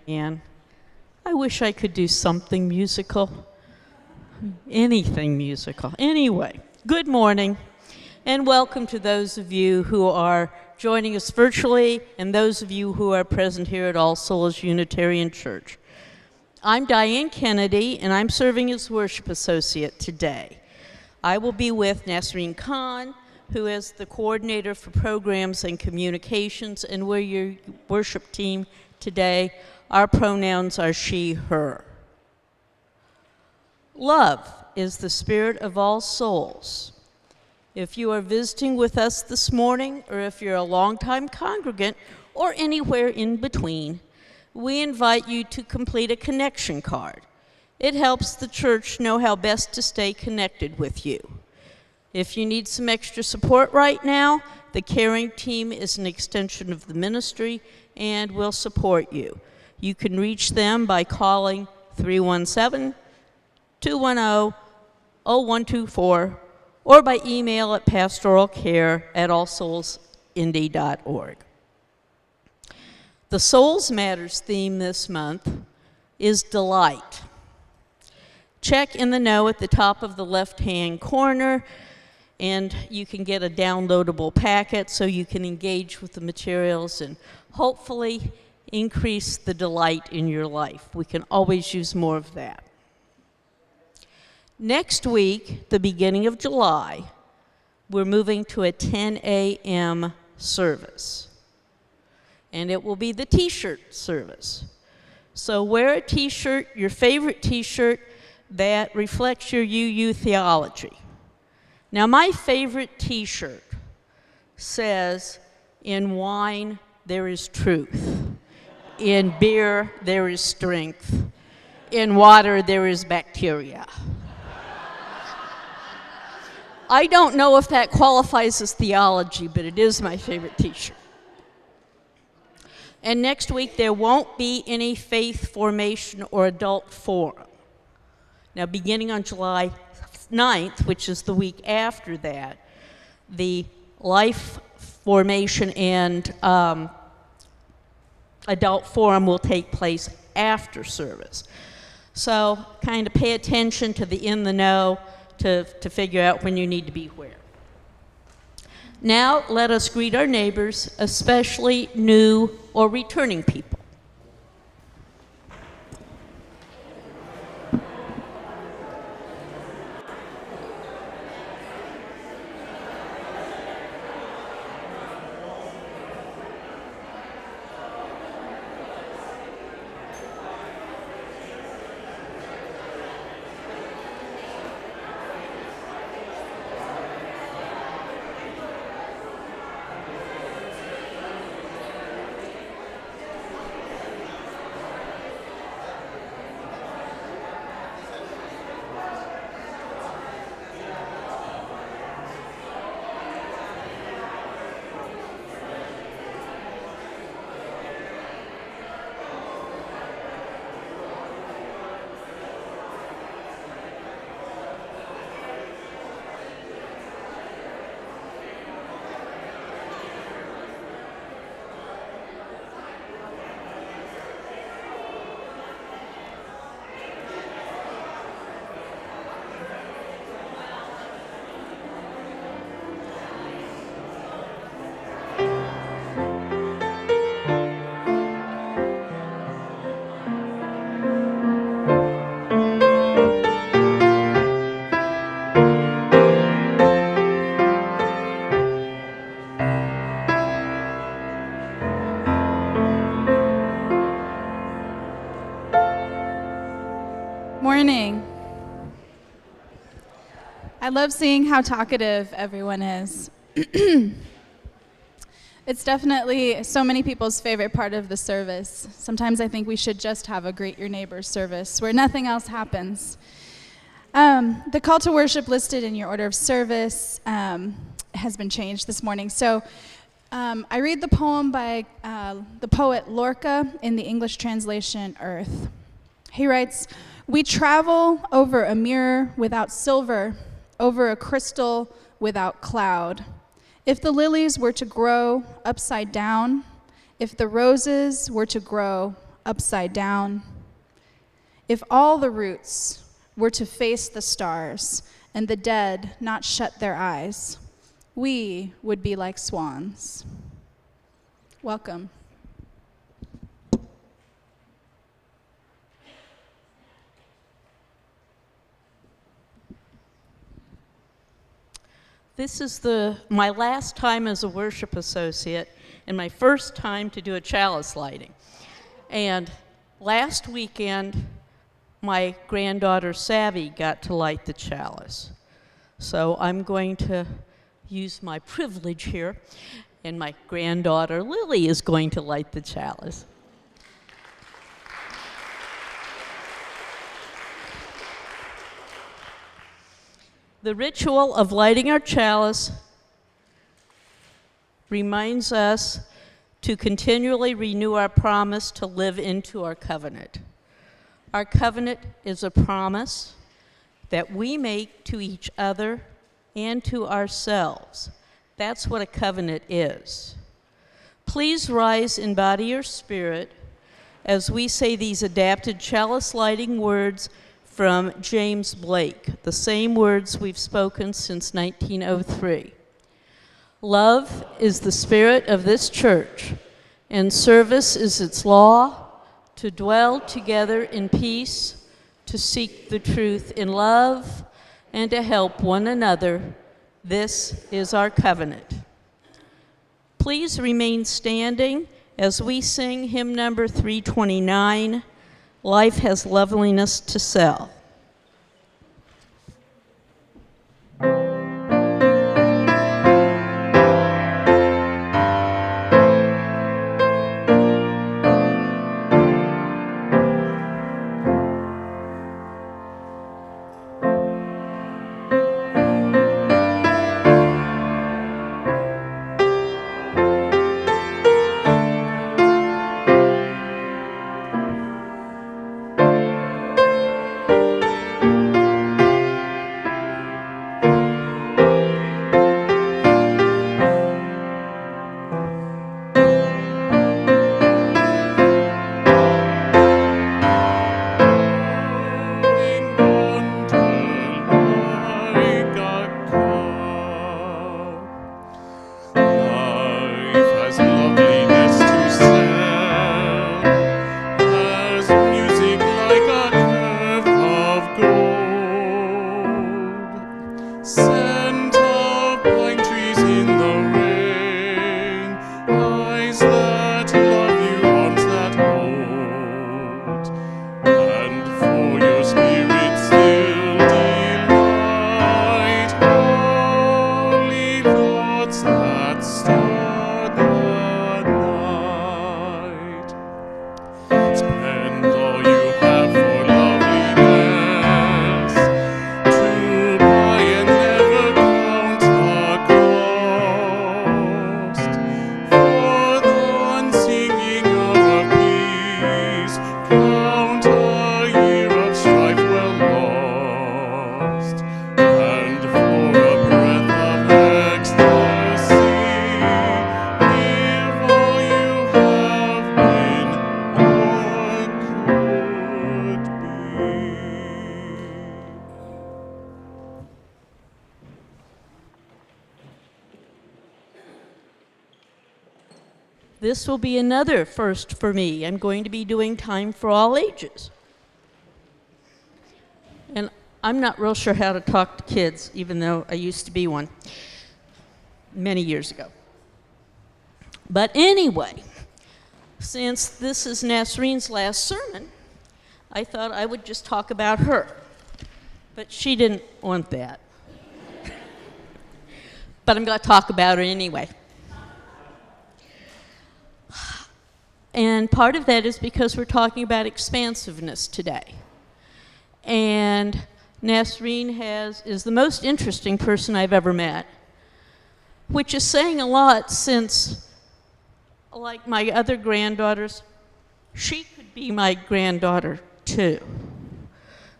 Anne. I wish I could do something musical. Anything musical. Anyway, good morning, and welcome to those of you who are joining us virtually and those of you who are present here at All Souls Unitarian Church. I'm Diane Kennedy, and I'm serving as worship associate today. I will be with Nasreen Khan, who is the coordinator for programs and communications, and we're your worship team today. Our pronouns are she, her. Love is the spirit of all souls. If you are visiting with us this morning, or if you're a longtime congregant, or anywhere in between, we invite you to complete a connection card. It helps the church know how best to stay connected with you. If you need some extra support right now, the caring team is an extension of the ministry and will support you. You can reach them by calling 317-210-0124 or by email at pastoralcare@allsoulsindy.org. The Souls Matters theme this month is delight. Check in the know at the top of the left-hand corner, and you can get a downloadable packet so you can engage with the materials and hopefully increase the delight in your life. We can always use more of that. Next week, the beginning of July, we're moving to a 10 a.m. service. And it will be the t-shirt service. So wear a t-shirt, your favorite t-shirt that reflects your UU theology. Now, my favorite t-shirt says, "In wine there is truth. In beer, there is strength. In water, there is bacteria." I don't know if that qualifies as theology, but it is my favorite t-shirt. And next week, there won't be any faith formation or adult forum. Now, beginning on July 9th, which is the week after that, the life formation and adult forum will take place after service. So kind of pay attention to the in the know to figure out when you need to be where. Now let us greet our neighbors, especially new or returning people. Morning. I love seeing how talkative everyone is. It's definitely so many people's favorite part of the service. Sometimes I think we should just have a Greet Your Neighbors service where nothing else happens. The call to worship listed in your order of service has been changed this morning. So I read the poem by the poet Lorca in the English translation, Earth. He writes, "We travel over a mirror without silver, over a crystal without cloud. If the lilies were to grow upside down, if the roses were to grow upside down. If all the roots were to face the stars and the dead not shut their eyes, we would be like swans. Welcome. This is my last time as a worship associate and my first time to do a chalice lighting. And last weekend, my granddaughter Savvy got to light the chalice. So I'm going to use my privilege here, and my granddaughter Lily is going to light the chalice. The ritual of lighting our chalice reminds us to continually renew our promise to live into our covenant. Our covenant is a promise that we make to each other and to ourselves. That's what a covenant is. Please rise in body or spirit as we say these adapted chalice lighting words from James Blake, the same words we've spoken since 1903. Love is the spirit of this church, and service is its law, to dwell together in peace, to seek the truth in love, and to help one another. This is our covenant. Please remain standing as we sing hymn number 329, Life Has Loveliness to Sell. This will be another first for me. I'm going to be doing Time for All Ages. And I'm not real sure how to talk to kids, even though I used to be one many years ago. But anyway, since this is Nasreen's last sermon, I thought I would just talk about her. But she didn't want that. But I'm going to talk about her anyway. And part of that is because we're talking about expansiveness today. And Nasreen is the most interesting person I've ever met, which is saying a lot since, like my other granddaughters, she could be my granddaughter too,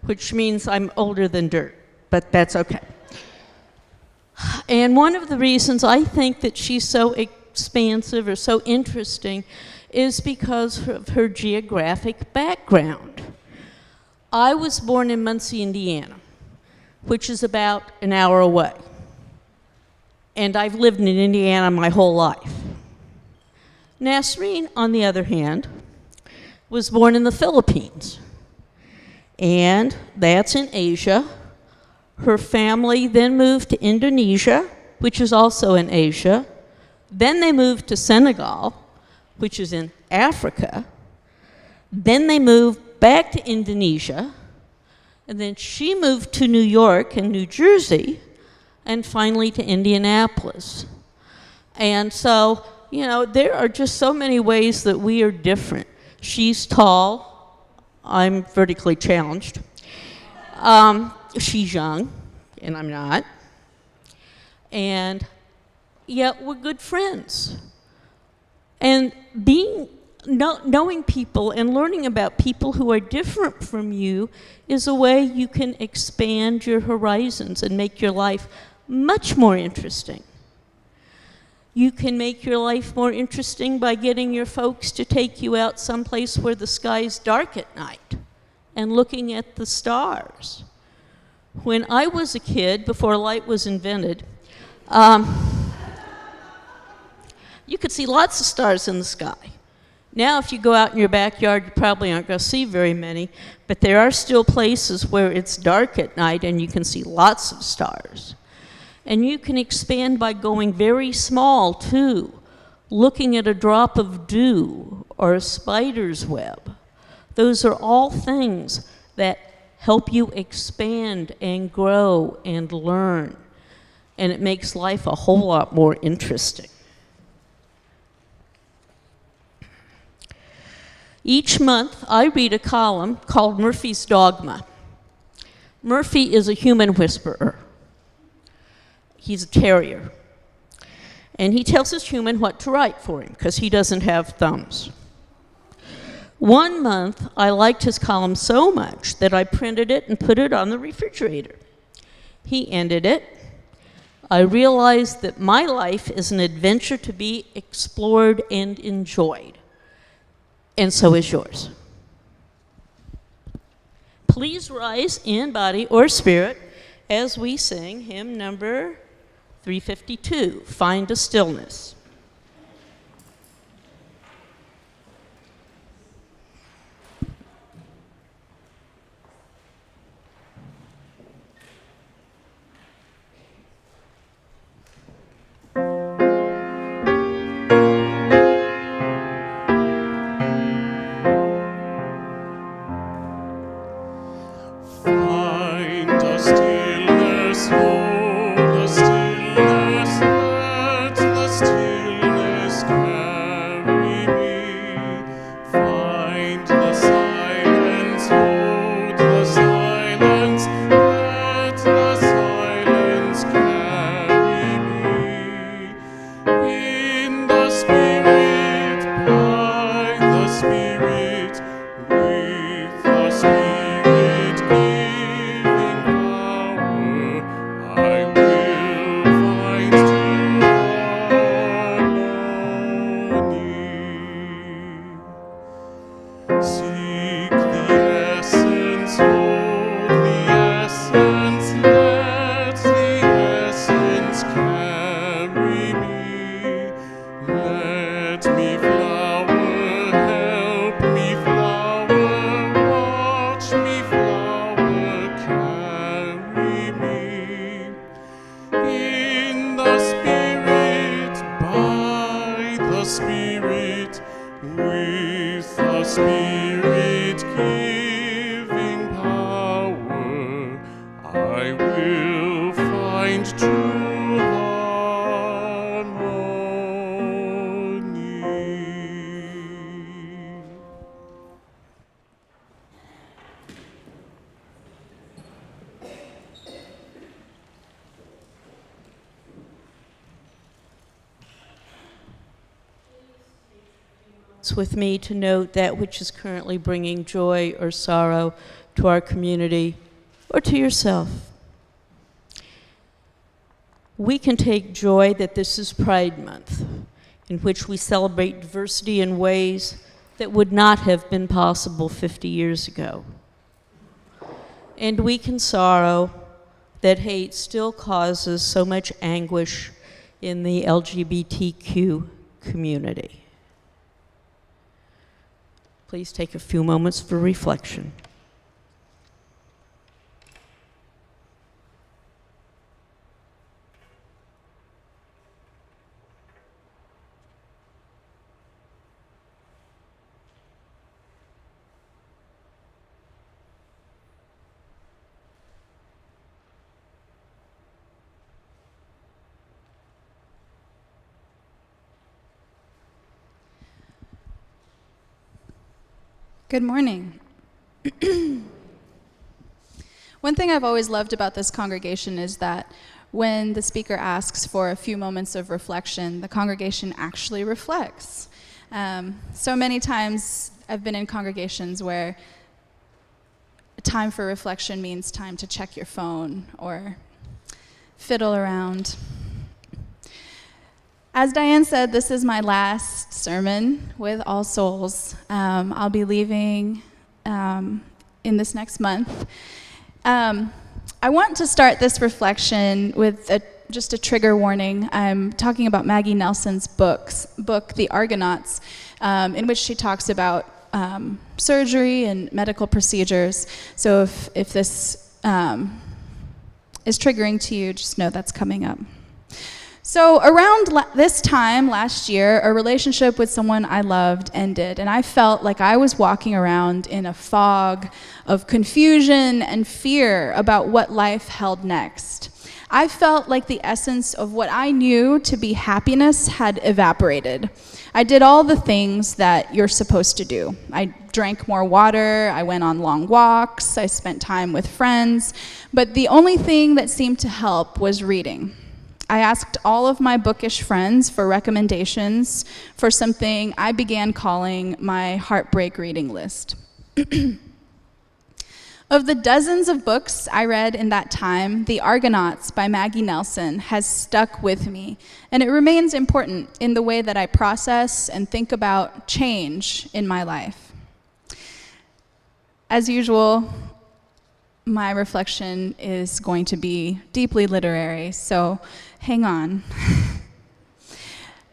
which means I'm older than dirt, but that's okay. And one of the reasons I think that she's so expansive or so interesting is because of her geographic background. I was born in Muncie, Indiana, which is about an hour away. And I've lived in Indiana my whole life. Nasreen, on the other hand, was born in the Philippines. And that's in Asia. Her family then moved to Indonesia, which is also in Asia. Then they moved to Senegal, which is in Africa. Then they moved back to Indonesia. And then she moved to New York and New Jersey, and finally to Indianapolis. And so, you know, there are just so many ways that we are different. She's tall. I'm vertically challenged. She's young, and I'm not. And yet we're good friends. And knowing people and learning about people who are different from you is a way you can expand your horizons and make your life much more interesting. You can make your life more interesting by getting your folks to take you out someplace where the sky's dark at night and looking at the stars. When I was a kid, before light was invented, you could see lots of stars in the sky. Now, if you go out in your backyard, you probably aren't going to see very many, but there are still places where it's dark at night and you can see lots of stars. And you can expand by going very small, too, looking at a drop of dew or a spider's web. Those are all things that help you expand and grow and learn. And it makes life a whole lot more interesting. Each month, I read a column called Murphy's Dogma. Murphy is a human whisperer. He's a terrier. And he tells his human what to write for him, because he doesn't have thumbs. One month, I liked his column so much that I printed it and put it on the refrigerator. He ended it. I realized that my life is an adventure to be explored and enjoyed. And so is yours. Please rise in body or spirit as we sing hymn number 352, Find a Stillness. With me to note that which is currently bringing joy or sorrow to our community or to yourself. We can take joy that this is Pride Month, in which we celebrate diversity in ways that would not have been possible 50 years ago. And we can sorrow that hate still causes so much anguish in the LGBTQ community. Please take a few moments for reflection. Good morning. One thing I've always loved about this congregation is that when the speaker asks for a few moments of reflection, the congregation actually reflects. So many times I've been in congregations where time for reflection means time to check your phone or fiddle around. As Diane said, this is my last sermon with All Souls. I'll be leaving in this next month. I want to start this reflection with just a trigger warning. I'm talking about Maggie Nelson's book, The Argonauts, in which she talks about surgery and medical procedures. So if this is triggering to you, just know that's coming up. So around this time last year, a relationship with someone I loved ended, and I felt like I was walking around in a fog of confusion and fear about what life held next. I felt like the essence of what I knew to be happiness had evaporated. I did all the things that you're supposed to do. I drank more water, I went on long walks, I spent time with friends, but the only thing that seemed to help was reading. I asked all of my bookish friends for recommendations for something I began calling my heartbreak reading list. Of the dozens of books I read in that time, The Argonauts by Maggie Nelson has stuck with me, and it remains important in the way that I process and think about change in my life. As usual, my reflection is going to be deeply literary, so hang on.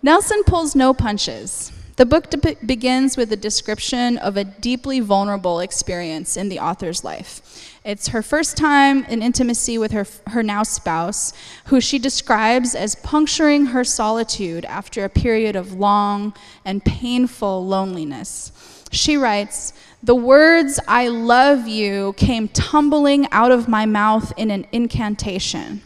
Nelson pulls no punches. The book begins with a description of a deeply vulnerable experience in the author's life. It's her first time in intimacy with her now spouse, who she describes as puncturing her solitude after a period of long and painful loneliness. She writes, "The words, 'I love you,' came tumbling out of my mouth in an incantation.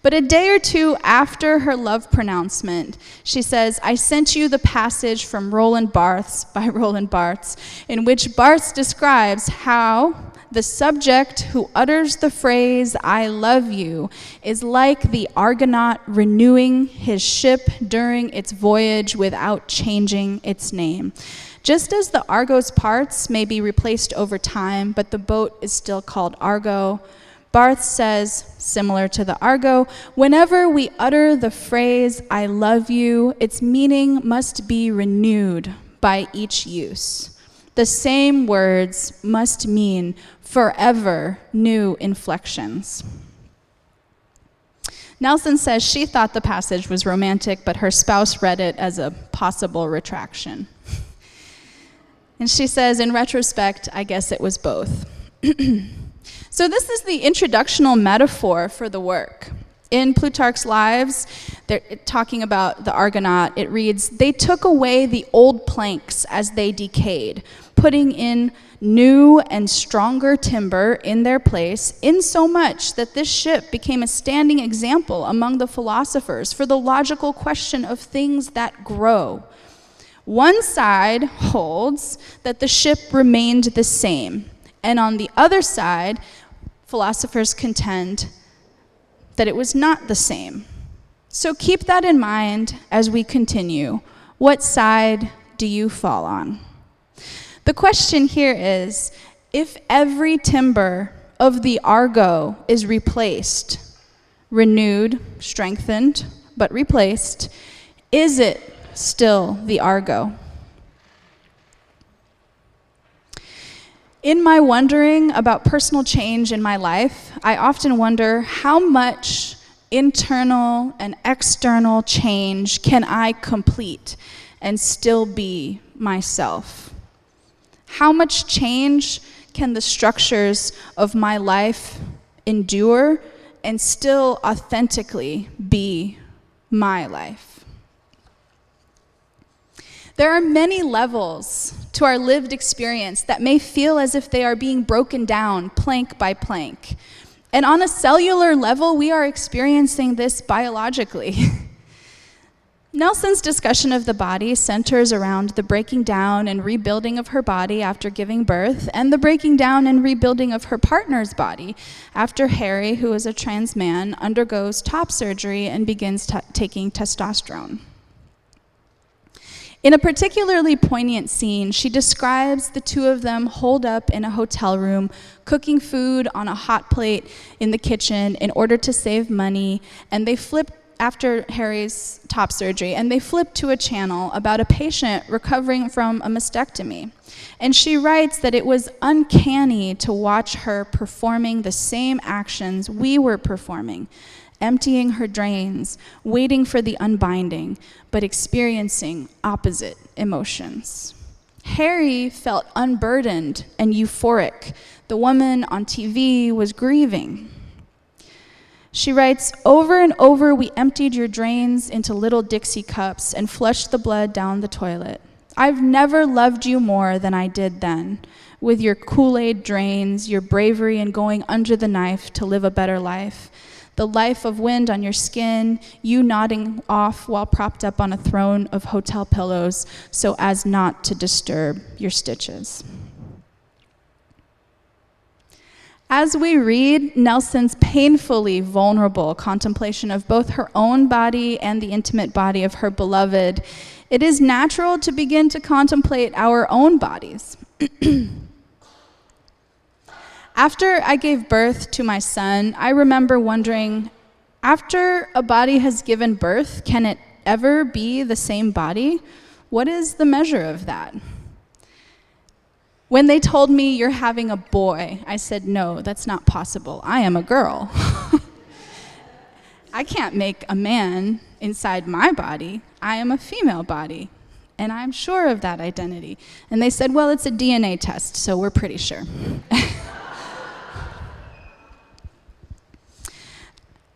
But a day or two after her love pronouncement, she says, 'I sent you the passage from Roland Barthes, by Roland Barthes, in which Barthes describes how the subject who utters the phrase, 'I love you,' is like the Argonaut renewing his ship during its voyage without changing its name. Just as the Argo's parts may be replaced over time, but the boat is still called Argo, Barthes says, similar to the Argo, whenever we utter the phrase, 'I love you,' its meaning must be renewed by each use. The same words must mean forever new inflections." Nelson says she thought the passage was romantic, but her spouse read it as a possible retraction. And she says, in retrospect, I guess it was both. So this is the introductional metaphor for the work. In Plutarch's Lives, they're talking about the Argonaut. It reads, "They took away the old planks as they decayed, putting in new and stronger timber in their place, insomuch that this ship became a standing example among the philosophers for the logical question of things that grow. One side holds that the ship remained the same, and on the other side, philosophers contend that it was not the same. So keep that in mind as we continue. What side do you fall on?" The question here is, if every timber of the Argo is replaced, renewed, strengthened, but replaced, is it still the Argo. In my wondering about personal change in my life, I often wonder how much internal and external change can I complete and still be myself? How much change can the structures of my life endure and still authentically be my life? There are many levels to our lived experience that may feel as if they are being broken down plank by plank. And on a cellular level, we are experiencing this biologically. Nelson's discussion of the body centers around the breaking down and rebuilding of her body after giving birth, and the breaking down and rebuilding of her partner's body after Harry, who is a trans man, undergoes top surgery and begins taking testosterone. In a particularly poignant scene, she describes the two of them holed up in a hotel room, cooking food on a hot plate in the kitchen in order to save money, and they flip after Harry's top surgery, and they flip to a channel about a patient recovering from a mastectomy. And she writes that it was uncanny to watch her performing the same actions we were performing, emptying her drains, waiting for the unbinding, but experiencing opposite emotions. Harry felt unburdened and euphoric. The woman on TV was grieving. She writes, "Over and over we emptied your drains into little Dixie cups and flushed the blood down the toilet. I've never loved you more than I did then, with your Kool-Aid drains, your bravery in going under the knife to live a better life, the life of wind on your skin, you nodding off while propped up on a throne of hotel pillows so as not to disturb your stitches." As we read Nelson's painfully vulnerable contemplation of both her own body and the intimate body of her beloved, it is natural to begin to contemplate our own bodies. After I gave birth to my son, I remember wondering, after a body has given birth, can it ever be the same body? What is the measure of that? When they told me you're having a boy, I said, no, that's not possible. I am a girl. I can't make a man inside my body. I am a female body, and I'm sure of that identity. And they said, well, it's a DNA test, so we're pretty sure.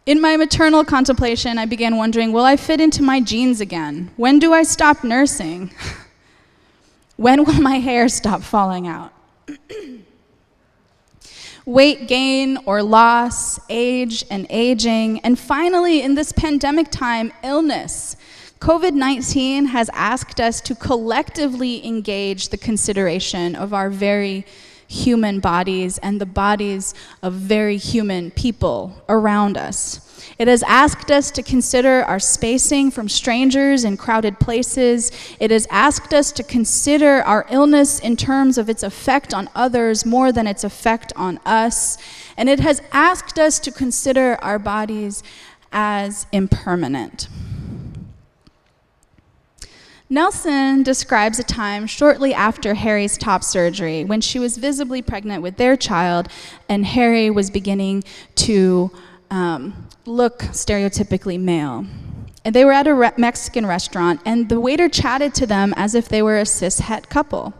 In my maternal contemplation, I began wondering, will I fit into my genes again? When do I stop nursing? When will my hair stop falling out? Weight gain or loss, age and aging, and finally, in this pandemic time, illness. COVID-19 has asked us to collectively engage the consideration of our very human bodies and the bodies of very human people around us. It has asked us to consider our spacing from strangers in crowded places. It has asked us to consider our illness in terms of its effect on others more than its effect on us. And it has asked us to consider our bodies as impermanent. Nelson describes a time shortly after Harry's top surgery when she was visibly pregnant with their child and Harry was beginning to look stereotypically male. And they were at a Mexican restaurant, and the waiter chatted to them as if they were a cis-het couple.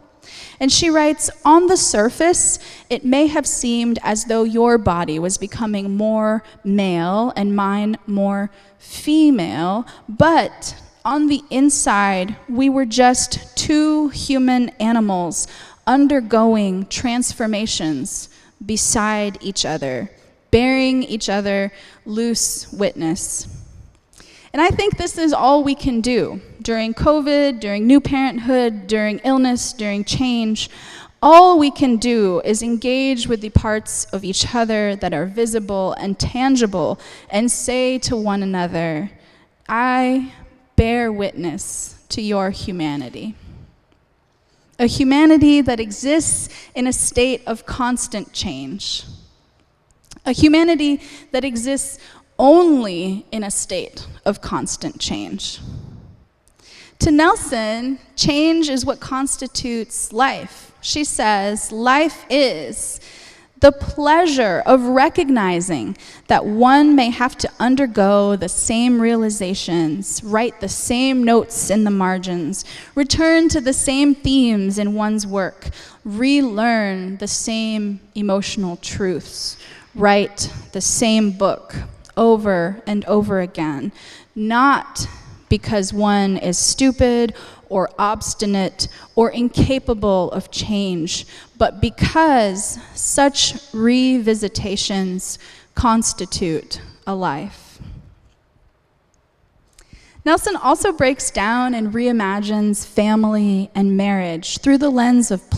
And she writes, on the surface, it may have seemed as though your body was becoming more male and mine more female, but on the inside, we were just two human animals undergoing transformations beside each other, bearing each other loose witness. And I think this is all we can do during COVID, during new parenthood, during illness, during change. All we can do is engage with the parts of each other that are visible and tangible and say to one another, I bear witness to your humanity. A humanity that exists in a state of constant change. A humanity that exists only in a state of constant change. To Nelson, change is what constitutes life. She says, life is the pleasure of recognizing that one may have to undergo the same realizations, write the same notes in the margins, return to the same themes in one's work, relearn the same emotional truths, write the same book over and over again, not because one is stupid or obstinate or incapable of change, but because such revisitations constitute a life. Nelson also breaks down and reimagines family and marriage through the lens of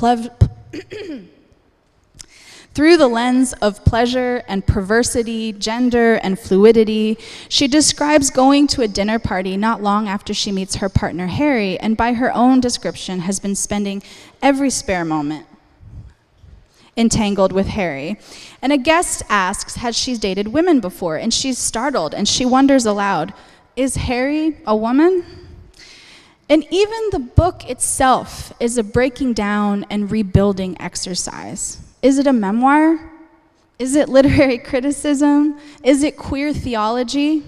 pleasure and perversity, gender and fluidity. She describes going to a dinner party not long after she meets her partner Harry, and by her own description has been spending every spare moment entangled with Harry. And a guest asks, has she dated women before? And she's startled and she wonders aloud, is Harry a woman? And even the book itself is a breaking down and rebuilding exercise. Is it a memoir? Is it literary criticism? Is it queer theology?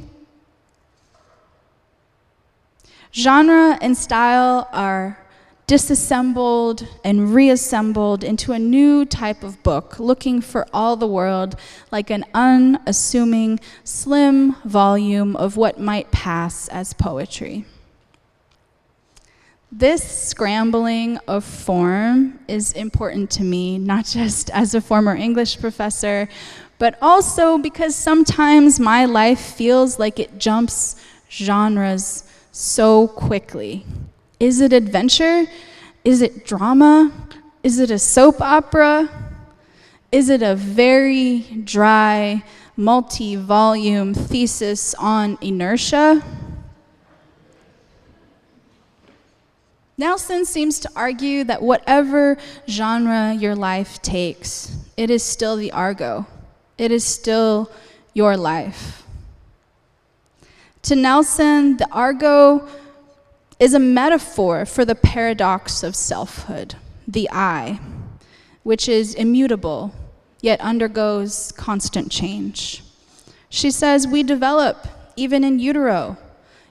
Genre and style are disassembled and reassembled into a new type of book, looking for all the world like an unassuming, slim volume of what might pass as poetry. This scrambling of form is important to me, not just as a former English professor, but also because sometimes my life feels like it jumps genres so quickly. Is it adventure? Is it drama? Is it a soap opera? Is it a very dry, multi-volume thesis on inertia? Nelson seems to argue that whatever genre your life takes, it is still the Argo. It is still your life. To Nelson, the Argo is a metaphor for the paradox of selfhood, the I, which is immutable, yet undergoes constant change. She says we develop, even in utero,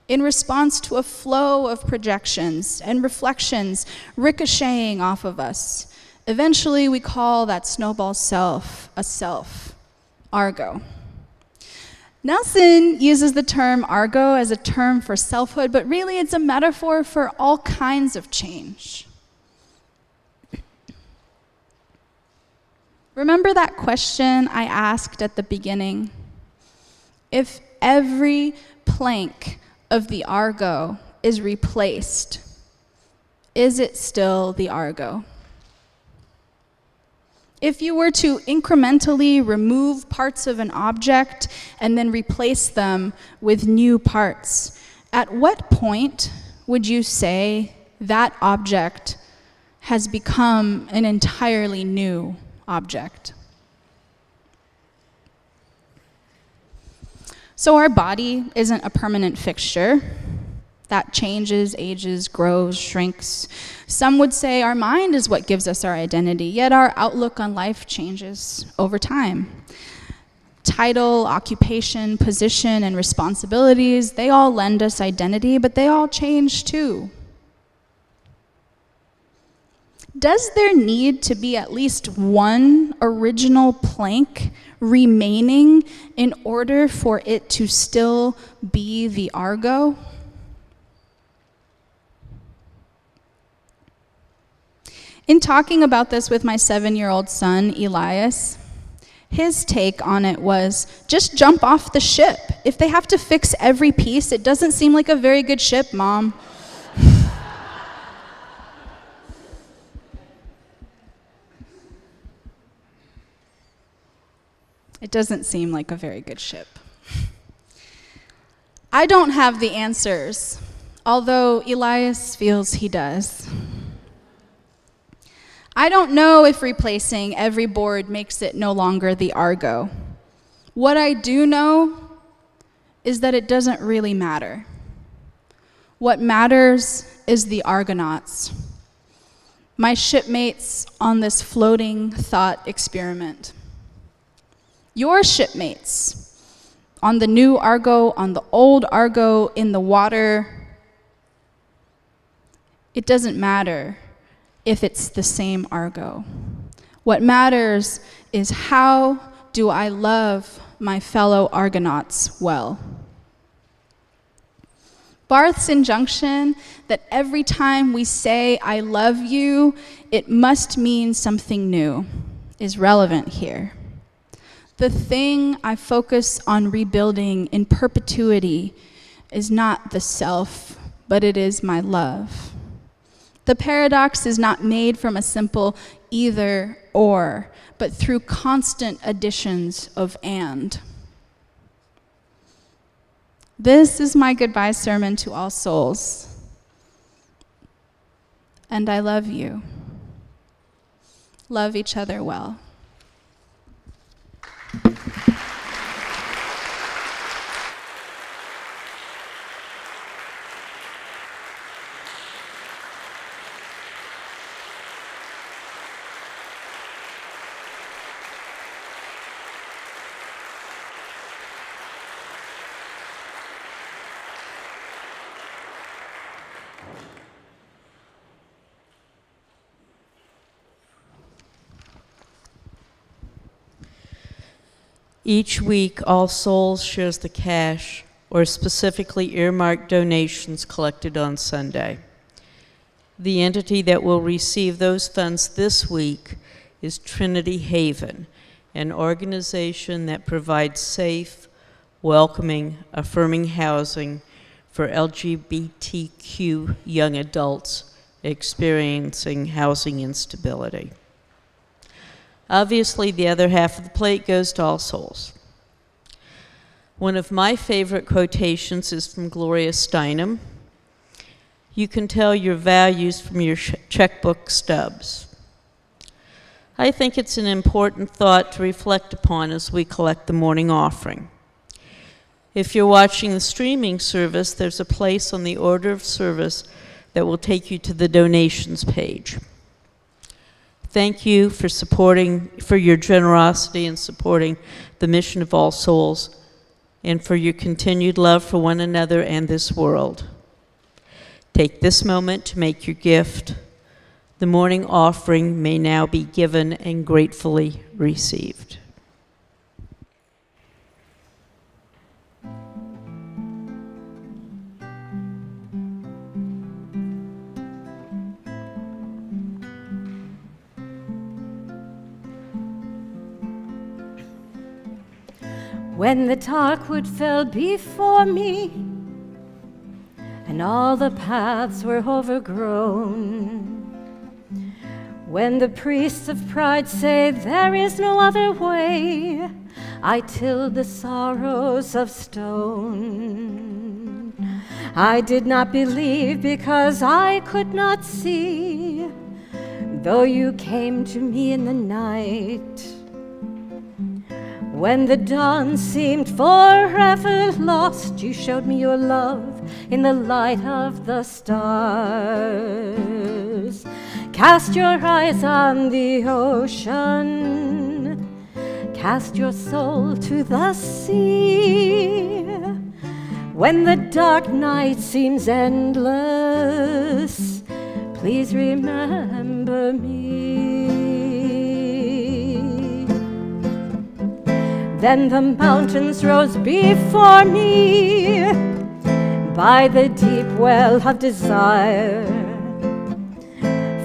in response to a flow of projections and reflections ricocheting off of us. Eventually, we call that snowball self a self, Argo. Nelson uses the term Argo as a term for selfhood, but really it's a metaphor for all kinds of change. Remember that question I asked at the beginning? If every plank of the Argo is replaced, is it still the Argo? If you were to incrementally remove parts of an object and then replace them with new parts, at what point would you say that object has become an entirely new object? So our body isn't a permanent fixture that changes, ages, grows, shrinks. Some would say our mind is what gives us our identity, yet our outlook on life changes over time. Title, occupation, position, and responsibilities, they all lend us identity, but they all change too. Does there need to be at least one original plank remaining in order for it to still be the Argo? In talking about this with my 7-year-old son, Elias, his take on it was, just jump off the ship. If they have to fix every piece, it doesn't seem like a very good ship, Mom. It doesn't seem like a very good ship. I don't have the answers, although Elias feels he does. I don't know if replacing every board makes it no longer the Argo. What I do know is that it doesn't really matter. What matters is the Argonauts, my shipmates on this floating thought experiment. Your shipmates on the new Argo, on the old Argo, in the water. It doesn't matter if it's the same Argo. What matters is how do I love my fellow Argonauts well. Barth's injunction that every time we say, I love you, it must mean something new, is relevant here. The thing I focus on rebuilding in perpetuity is not the self, but it is my love. The paradox is not made from a simple either or, but through constant additions of and. This is my goodbye sermon to all souls. And I love you. Love each other well. Each week, All Souls shares the cash or specifically earmarked donations collected on Sunday. The entity that will receive those funds this week is Trinity Haven, an organization that provides safe, welcoming, affirming housing for LGBTQ young adults experiencing housing instability. Obviously, the other half of the plate goes to All Souls. One of my favorite quotations is from Gloria Steinem. You can tell your values from your checkbook stubs. I think it's an important thought to reflect upon as we collect the morning offering. If you're watching the streaming service, there's a place on the order of service that will take you to the donations page. Thank you for your generosity in supporting the mission of All Souls and for your continued love for one another and this world. Take this moment to make your gift. The morning offering may now be given and gratefully received. When the dark wood fell before me, and all the paths were overgrown, when the priests of pride say there is no other way, I tilled the sorrows of stone. I did not believe because I could not see, though you came to me in the night. When the dawn seemed forever lost, you showed me your love in the light of the stars. Cast your eyes on the ocean, cast your soul to the sea. When the dark night seems endless, please remember me. Then the mountains rose before me by the deep well of desire.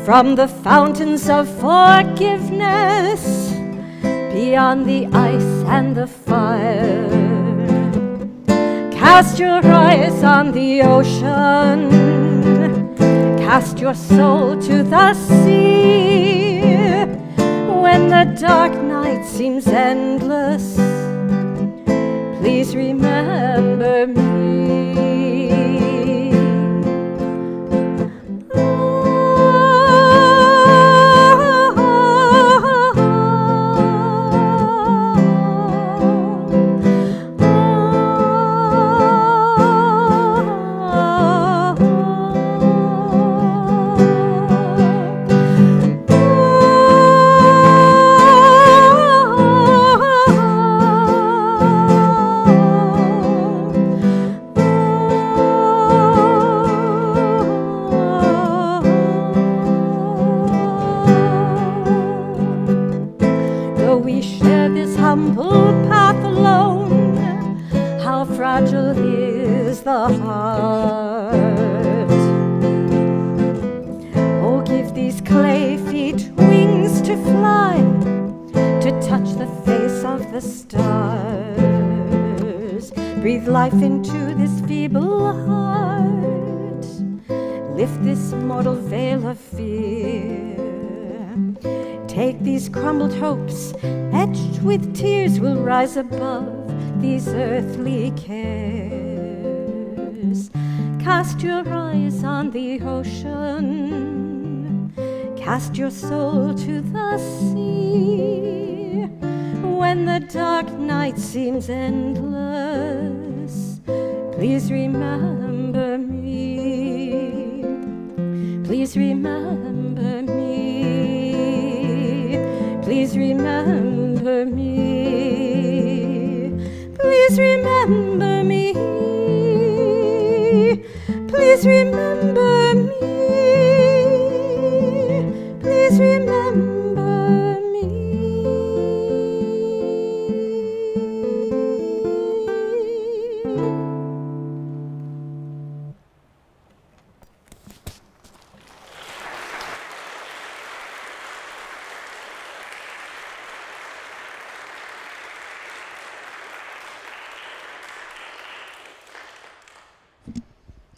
From the fountains of forgiveness, beyond the ice and the fire. Cast your eyes on the ocean, cast your soul to the sea. When the dark night seems endless, please remember me. of the stars. Breathe life into this feeble heart. Lift this mortal veil of fear. Take these crumbled hopes, etched with tears, will rise above these earthly cares. Cast your eyes on the ocean, cast your soul to the sea. When the dark night seems endless, please remember me. Please remember me. Please remember me. Please remember me. Please remember me. Please remember me.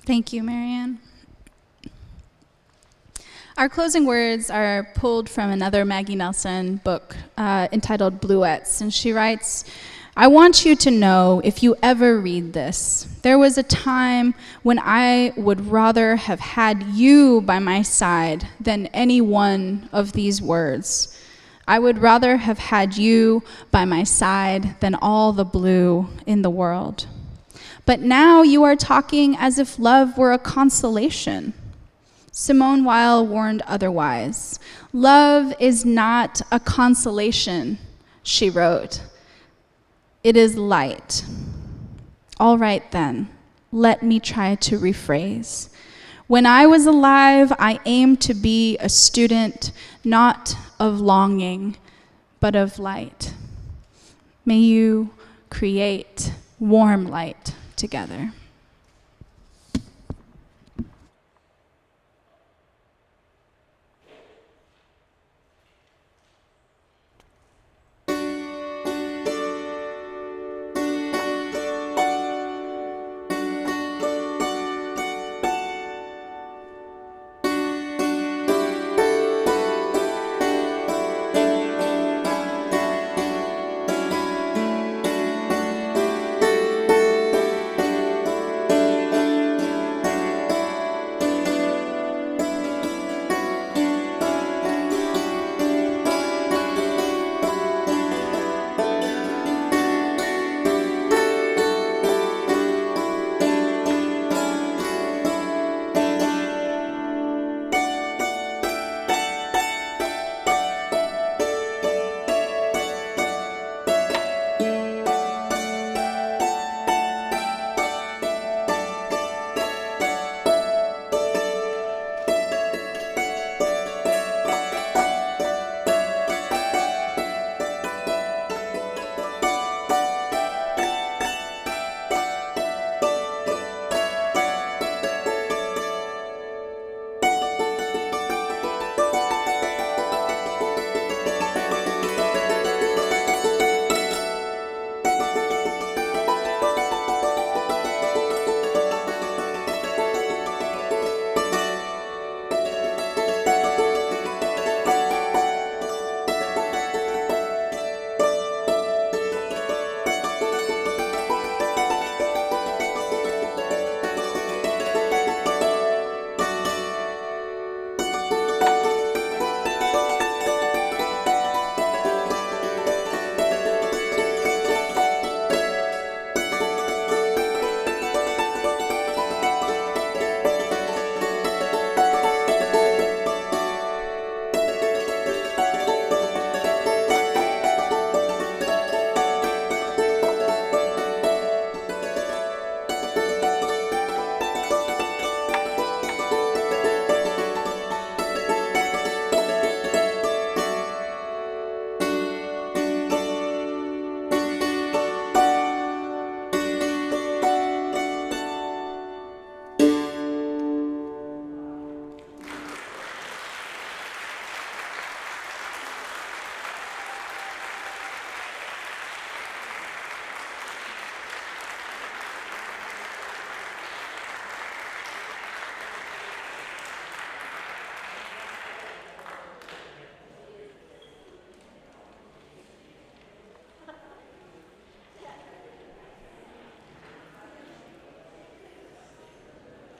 Thank you, Marianne. Our closing words are pulled from another Maggie Nelson book entitled Bluets, and she writes, I want you to know, if you ever read this, there was a time when I would rather have had you by my side than any one of these words. I would rather have had you by my side than all the blue in the world. But now you are talking as if love were a consolation. Simone Weil warned otherwise. Love is not a consolation, she wrote. It is light. All right then, let me try to rephrase. When I was alive, I aimed to be a student, not of longing, but of light. May you create warm light together.